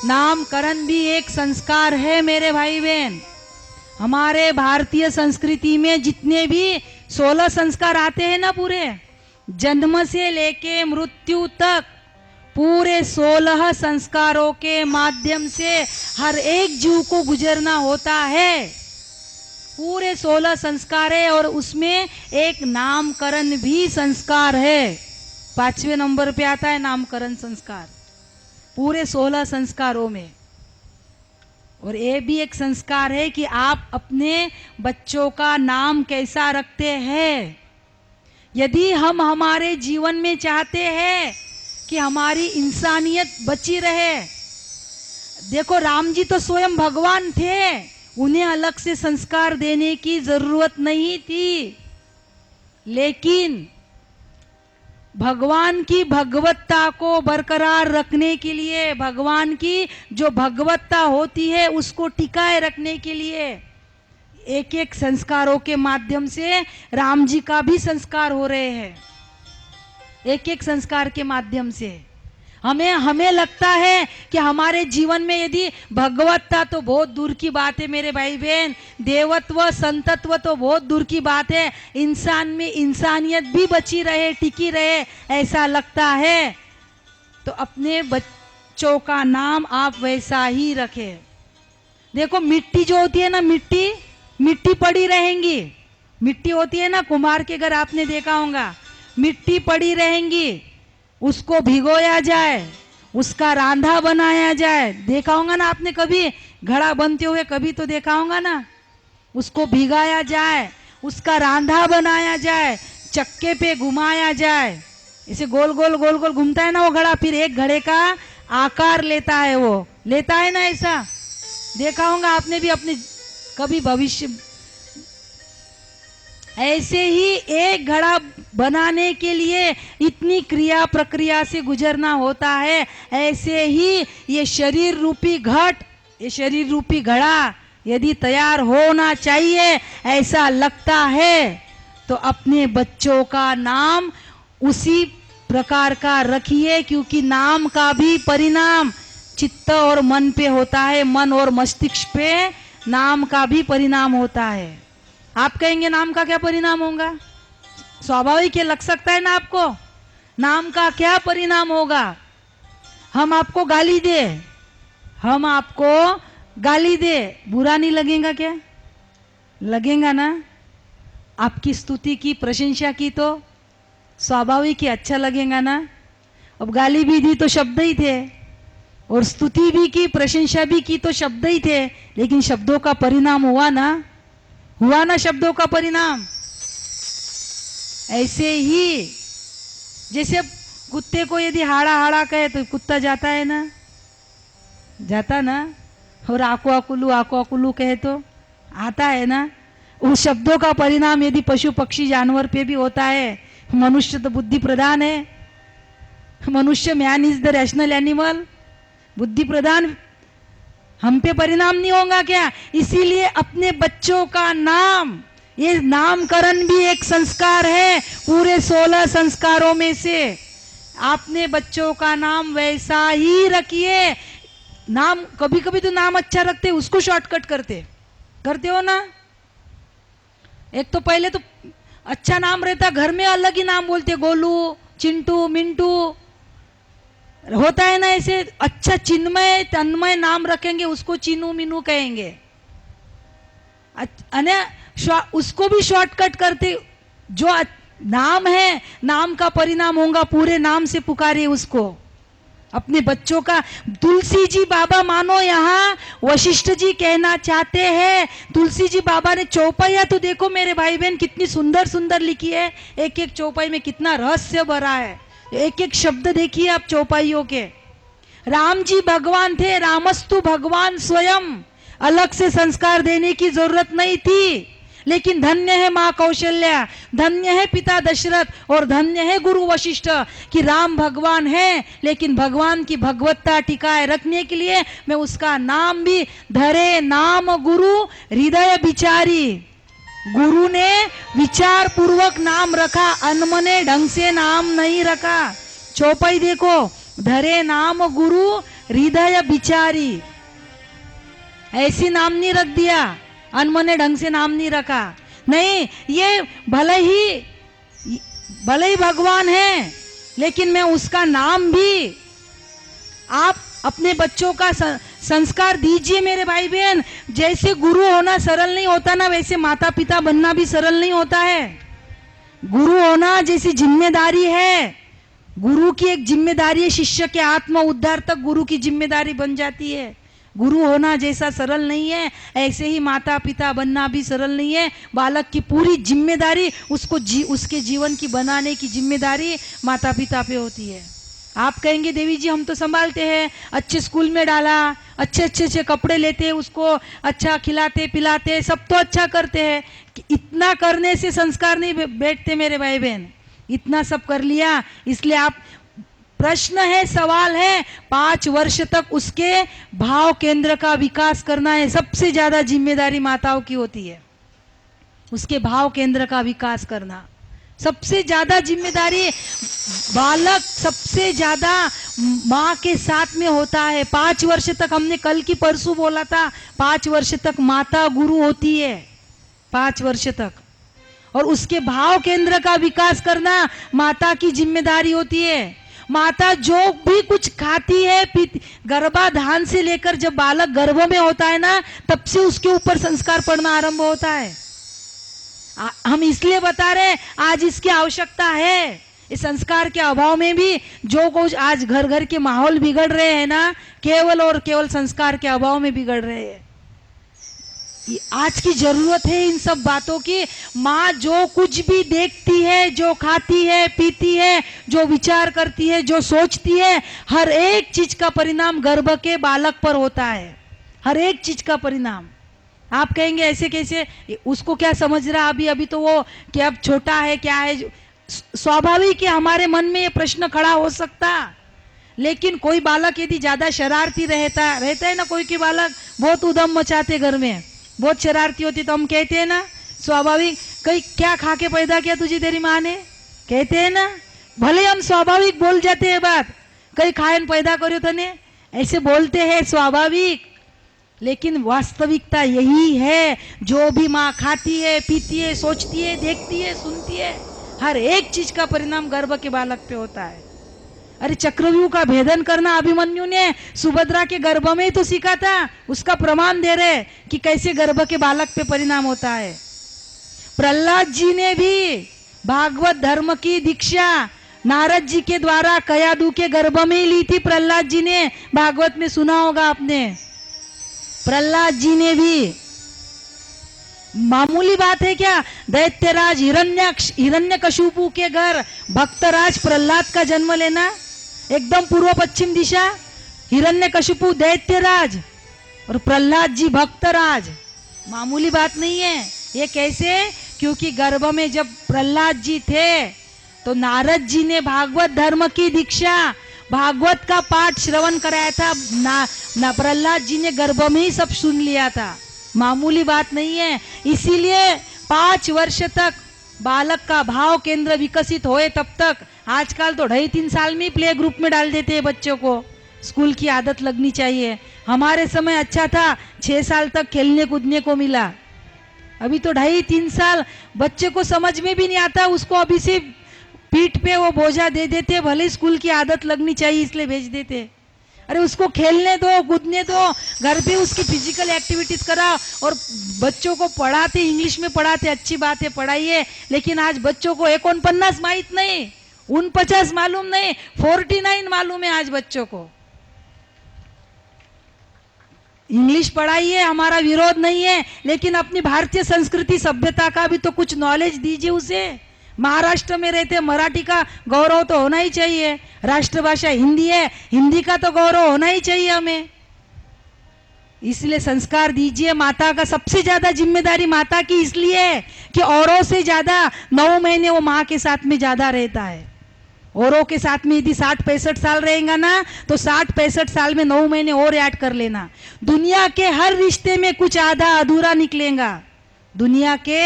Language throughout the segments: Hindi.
नामकरण भी एक संस्कार है मेरे भाई बहन। हमारे भारतीय संस्कृति में जितने भी 16 संस्कार आते हैं ना, पूरे जन्म से लेके मृत्यु तक पूरे 16 संस्कारों के माध्यम से हर एक जीव को गुजरना होता है। पूरे 16 संस्कार है और उसमें एक नामकरण भी संस्कार है। 5वें नंबर पे आता है नामकरण संस्कार पूरे 16 संस्कारों में। और ये भी एक संस्कार है कि आप अपने बच्चों का नाम कैसा रखते हैं। यदि हम हमारे जीवन में चाहते हैं कि हमारी इंसानियत बची रहे, देखो राम जी तो स्वयं भगवान थे, उन्हें अलग से संस्कार देने की जरूरत नहीं थी, लेकिन भगवान की भगवत्ता को बरकरार रखने के लिए, भगवान की जो भगवत्ता होती है उसको टिकाए रखने के लिए एक एक संस्कारों के माध्यम से राम जी का भी संस्कार हो रहे हैं। एक एक संस्कार के माध्यम से हमें लगता है कि हमारे जीवन में यदि भगवत्ता तो बहुत दूर की बात है मेरे भाई बहन, देवत्व संतत्व तो बहुत दूर की बात है, इंसान में इंसानियत भी बची रहे, टिकी रहे, ऐसा लगता है तो अपने बच्चों का नाम आप वैसा ही रखें। देखो मिट्टी जो होती है ना, मिट्टी पड़ी रहेंगी, मिट्टी होती है ना, कुम्हार के घर आपने देखा होगा, मिट्टी पड़ी रहेंगी, उसको भिगोया जाए, उसका रांधा बनाया जाए, देखा होगा ना आपने, कभी घड़ा बनते हुए कभी तो देखा होगा ना। उसको भिगाया जाए, उसका रांधा बनाया जाए, चक्के पे घुमाया जाए, इसे गोल गोल घूमता है ना वो घड़ा, फिर एक घड़े का आकार लेता है, वो लेता है ना, ऐसा देखा होगा आपने भी अपने कभी भविष्य। ऐसे ही एक घड़ा बनाने के लिए इतनी क्रिया प्रक्रिया से गुजरना होता है। ऐसे ही ये शरीर रूपी घट, ये शरीर रूपी घड़ा यदि तैयार होना चाहिए ऐसा लगता है, तो अपने बच्चों का नाम उसी प्रकार का रखिए, क्योंकि नाम का भी परिणाम चित्त और मन पे होता है, मन और मस्तिष्क पे नाम का भी परिणाम होता है। आप कहेंगे नाम का क्या परिणाम होगा? स्वाभाविक ये लग सकता है ना आपको, नाम का क्या परिणाम होगा? हम आपको गाली दे, बुरा नहीं लगेगा क्या? लगेगा ना। आपकी स्तुति की, प्रशंसा की तो स्वाभाविक ही अच्छा लगेगा ना। अब गाली भी दी तो शब्द ही थे, और स्तुति भी की, प्रशंसा भी की तो शब्द ही थे, लेकिन शब्दों का परिणाम हुआ ना शब्दों का परिणाम। ऐसे ही जैसे कुत्ते को यदि हाड़ा हाड़ा कहे तो कुत्ता जाता है ना, जाता ना, और आको आकुलू कहे तो आता है ना। उस शब्दों का परिणाम यदि पशु पक्षी जानवर पे भी होता है, मनुष्य तो बुद्धि प्रधान है, मनुष्य man is the rational animal, बुद्धि प्रधान, हम पे परिणाम नहीं होगा क्या? इसीलिए अपने बच्चों का नाम, ये नामकरण भी एक संस्कार है पूरे 16 संस्कारों में से। आपने बच्चों का नाम वैसा ही रखिए। नाम कभी कभी तो नाम अच्छा रखते उसको शॉर्टकट करते हो ना। एक तो पहले तो अच्छा नाम रहता, घर में अलग ही नाम बोलते, गोलू, चिंटू, मिंटू होता है ना। ऐसे अच्छा चिन्मय तन्मय नाम रखेंगे, उसको चीनू मीनू कहेंगे, उसको भी शॉर्टकट करते। जो नाम है, नाम का परिणाम होगा, पूरे नाम से पुकारिए उसको। अपने बच्चों का तुलसी जी बाबा मानो, यहाँ वशिष्ठ जी कहना चाहते हैं, तुलसी जी बाबा ने चौपाइयाँ तो देखो मेरे भाई बहन कितनी सुंदर सुंदर लिखी है, एक एक चौपाई में कितना रहस्य भरा है, एक एक शब्द देखिए आप चौपाइयों के। राम जी भगवान थे, रामस्तु भगवान स्वयं, अलग से संस्कार देने की जरूरत नहीं थी। लेकिन धन्य है माँ कौशल्या, धन्य है पिता दशरथ और धन्य है गुरु वशिष्ठ कि राम भगवान है, लेकिन भगवान की भगवत्ता टिकाए रखने के लिए मैं उसका नाम भी धरे नाम गुरु हृदय विचारी। गुरु ने विचार पूर्वक नाम रखा, अनमने ढंग से नाम नहीं रखा। चौपाई देखो, धरे नाम गुरु हृदय बिचारी, ऐसी नाम नहीं रख दिया, अनमने ढंग से नाम नहीं रखा। नहीं, ये भले ही भगवान है, लेकिन मैं उसका नाम भी, आप अपने बच्चों का संस्कार दीजिए मेरे भाई बहन। जैसे गुरु होना सरल नहीं होता ना, वैसे माता पिता बनना भी सरल नहीं होता है। गुरु होना जैसी जिम्मेदारी है, गुरु की एक जिम्मेदारी है, शिष्य के आत्म उद्धार तक गुरु की जिम्मेदारी बन जाती है। गुरु होना जैसा सरल नहीं है, ऐसे ही माता पिता बनना भी सरल नहीं है। बालक की पूरी जिम्मेदारी उसके जीवन की बनाने की जिम्मेदारी माता पिता पे होती है। आप कहेंगे देवी जी हम तो संभालते हैं, अच्छे स्कूल में डाला, अच्छे कपड़े लेते, उसको अच्छा खिलाते पिलाते, सब तो अच्छा करते हैं। इतना करने से संस्कार नहीं बैठते मेरे भाई बहन। इतना सब कर लिया, इसलिए आप, प्रश्न है, सवाल है, 5 वर्ष तक उसके भाव केंद्र का विकास करना है। सबसे ज्यादा जिम्मेदारी माताओं की होती है, उसके भाव केंद्र का विकास करना सबसे ज्यादा जिम्मेदारी। बालक सबसे ज्यादा माँ के साथ में होता है। 5 वर्ष तक, हमने कल की परसों बोला था, 5 वर्ष तक माता गुरु होती है, 5 वर्ष तक। और उसके भाव केंद्र का विकास करना माता की जिम्मेदारी होती है। माता जो भी कुछ खाती है पीती, गर्भाधान से लेकर जब बालक गर्भ में होता है ना, तब से उसके ऊपर संस्कार पड़ना आरंभ होता है। हम इसलिए बता रहे हैं, आज इसकी आवश्यकता है। इस संस्कार के अभाव में भी जो कुछ आज घर घर के माहौल बिगड़ रहे हैं ना, केवल और केवल संस्कार के अभाव में बिगड़ रहे हैं। आज की जरूरत है इन सब बातों की। माँ जो कुछ भी देखती है, जो खाती है पीती है, जो विचार करती है, जो सोचती है, हर एक चीज का परिणाम गर्भ के बालक पर होता है। हर एक चीज का परिणाम। आप कहेंगे ऐसे कैसे, उसको क्या समझ रहा अभी तो वो कि अब छोटा है, क्या है। स्वाभाविक है, हमारे मन में ये प्रश्न खड़ा हो सकता। लेकिन कोई बालक यदि ज्यादा शरारती रहता है ना, कोई के बालक बहुत उधम मचाते घर में, बहुत शरारती होती, तो हम कहते हैं ना स्वाभाविक, कहीं क्या खा के पैदा किया तुझे तेरी माँ ने, कहते हैं ना। भले हम स्वाभाविक बोल जाते हैं बात, कहीं खायन पैदा करो तने, ऐसे बोलते हैं स्वाभाविक। लेकिन वास्तविकता यही है, जो भी माँ खाती है पीती है, सोचती है, देखती है, सुनती है, हर एक चीज का परिणाम गर्भ के बालक पे होता है। अरे चक्रव्यूह का भेदन करना अभिमन्यु ने सुभद्रा के गर्भ में ही तो सीखा था। उसका प्रमाण दे रहे कि कैसे गर्भ के बालक पे परिणाम होता है। प्रहलाद जी ने भी भागवत धर्म की दीक्षा नारद जी के द्वारा कयादू के गर्भ में ही ली थी। प्रहलाद जी ने, भागवत में सुना होगा आपने, प्रहलाद जी ने भी। मामूली बात है क्या, दैत्यराज हिरण्यकशिपु के घर भक्तराज प्रहलाद का जन्म लेना, एकदम पूर्व पश्चिम दिशा, हिरण्यकशिपु दैत्यराज और प्रहलाद जी भक्तराज, मामूली बात नहीं है। ये कैसे? क्योंकि गर्भ में जब प्रहलाद जी थे तो नारद जी ने भागवत धर्म की दीक्षा, भागवत का पाठ श्रवण कराया था। ना प्रहलाद जी ने गर्भ में ही सब सुन लिया था, मामूली बात नहीं है। इसीलिए 5 वर्ष तक बालक का भाव केंद्र विकसित होए तब तक, आजकल तो 2.5-3 साल में प्ले ग्रुप में डाल देते हैं बच्चों को, स्कूल की आदत लगनी चाहिए। हमारे समय अच्छा था, 6 साल तक खेलने कूदने को मिला। अभी तो 2.5-3 साल बच्चे को समझ में भी नहीं आता, उसको अभी से पीठ पे वो बोझा दे देते, भले स्कूल की आदत लगनी चाहिए इसलिए भेज देते। अरे उसको खेलने दो, कूदने दो, घर पे उसकी फिजिकल एक्टिविटीज कराओ। और बच्चों को पढ़ाते, इंग्लिश में पढ़ाते, अच्छी बात है, पढ़ाइए। लेकिन आज बच्चों को 49 माहित नहीं, 49 मालूम नहीं, 49 मालूम है आज बच्चों को। इंग्लिश पढ़ाइए, हमारा विरोध नहीं है, लेकिन अपनी भारतीय संस्कृति सभ्यता का भी तो कुछ नॉलेज दीजिए उसे। महाराष्ट्र में रहते, मराठी का गौरव तो होना ही चाहिए। राष्ट्रभाषा हिंदी है, हिंदी का तो गौरव होना ही चाहिए हमें। इसलिए संस्कार दीजिए। माता का सबसे ज्यादा जिम्मेदारी माता की इसलिए है कि औरों से ज्यादा 9 महीने वो माँ के साथ में ज्यादा रहता है। औरों के साथ में यदि 60-65 साल रहेगा ना, तो 60-65 साल में 9 महीने और ऐड कर लेना। दुनिया के हर रिश्ते में कुछ आधा अधूरा निकलेगा, दुनिया के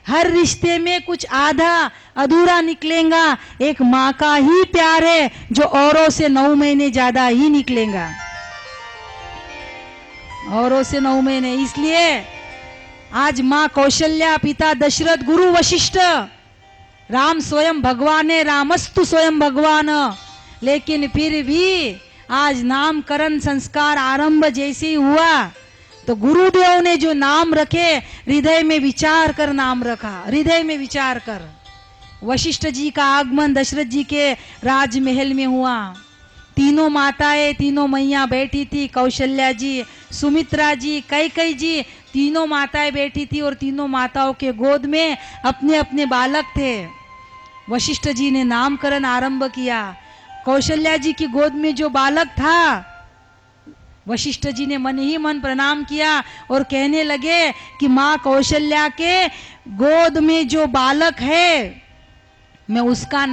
हर रिश्ते में कुछ आधा अधूरा निकलेगा। एक माँ का ही प्यार है जो औरों से 9 महीने ज्यादा ही निकलेगा। औरों से 9 महीने। इसलिए आज माँ कौशल्या, पिता दशरथ, गुरु वशिष्ठ, राम स्वयं भगवान है, रामस्तु स्वयं भगवान। लेकिन फिर भी आज नामकरण संस्कार आरंभ जैसे ही हुआ तो गुरुदेव ने जो नाम रखे, हृदय में विचार कर नाम रखा, हृदय में विचार कर। वशिष्ठ जी का आगमन दशरथ जी के राजमहल में हुआ। तीनों माताएं, तीनों मैया बैठी थी, कौशल्या जी, सुमित्रा जी, कैकेयी जी, तीनों माताएं बैठी थी और तीनों माताओं के गोद में अपने अपने बालक थे। वशिष्ठ जी ने नामकरण आरंभ किया। कौशल्या जी की गोद में जो बालक था, वशिष्ठ जी ने मन ही मन प्रणाम किया और कहने लगे कि माँ कौशल्या के गोद में जो बालक है, मैं उसका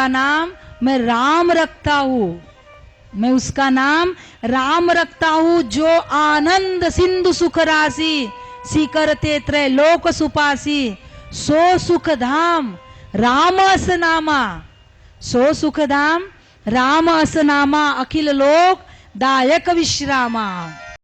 नाम मैं राम रखता हूँ, मैं उसका नाम राम रखता हूँ। जो आनंद सिंधु सुख राशि, सीकरते त्रय लोक सुपासी, सो सुख धाम राम अस नामा, सो सुख धाम राम अस नामा, अखिल लोक दायक विश्रामा।